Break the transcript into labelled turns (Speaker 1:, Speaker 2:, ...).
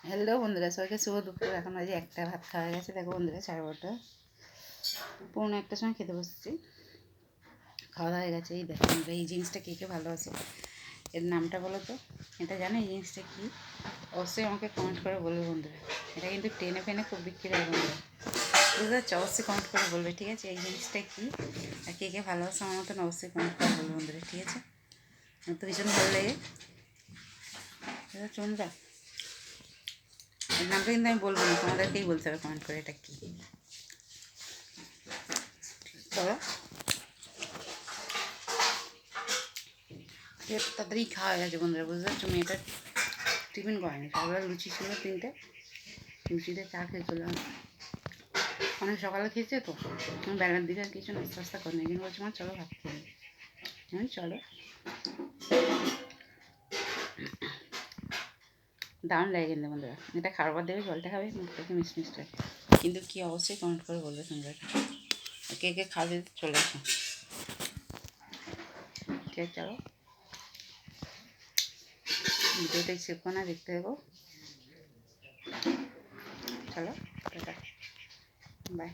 Speaker 1: Hello বন্ধুরা, সবাইকে শুভ দুপুর। এখন আজ একটা ভাত খাওয়া গেছে। দেখো বন্ধুরা, 12:30 পৌনে একটার সময় খেতে বসছি। খাওয়া দাওয়া হয়ে গেছে। এই দেখো বন্ধুরা, এই জিনিসটা কে কে ভালোবাসে, এর নামটা বলো তো। এটা জানো এই জিনিসটা কী? অবশ্যই আমাকে কমেন্ট করে বলবে বন্ধুরা। এটা কিন্তু টেনে ফেনে খুব বিক্রি হয় বন্ধুরা, বুঝতে পারছো? অবশ্যই কমেন্ট করে বলবে, ঠিক আছে? এই জিনিসটা কী আর কে কে ভালোবাসে আমার মতন অবশ্যই কমেন্ট করে বলবে বন্ধুরা, ঠিক আছে? আমার তো ভীষণ ভালো লাগে বন্ধুরা। এর নামটা কিন্তু আমি বলবো না, তোমাদেরকেই বলতে হবে কমেন্ট করে এটা কী। চলো, তাড়াতাড়ি খাওয়া গেছে বন্ধুরা, বুঝতে পারছো? মেয়েটা টিফিন করেনি, সকালে লুচি ছিল 3টে, লুচিতে চা খেয়ে চলে আসে। অনেক সকালে খেয়েছে তো, বেলার দিকে আর কিছু নাস্তা টাস্তা করেনি। কিন্তু বলছি মা চলো ভাত খেয়ে নিই। চলো, দারুণ লাগে কিন্তু বন্ধুরা। এটা খাবার দেবে, জলটা খাবে, মুখটাকে মিষ্টি মিষ্টি লাগে। কিন্তু কি অবশ্যই কমেন্ট করে বলবে তোমরা, কে কে খাবে চলে আসো, ঠিক আছে? চলো, ভিডিওটা শেখো না, দেখতে দেবো। চলো, টাটা, বাই।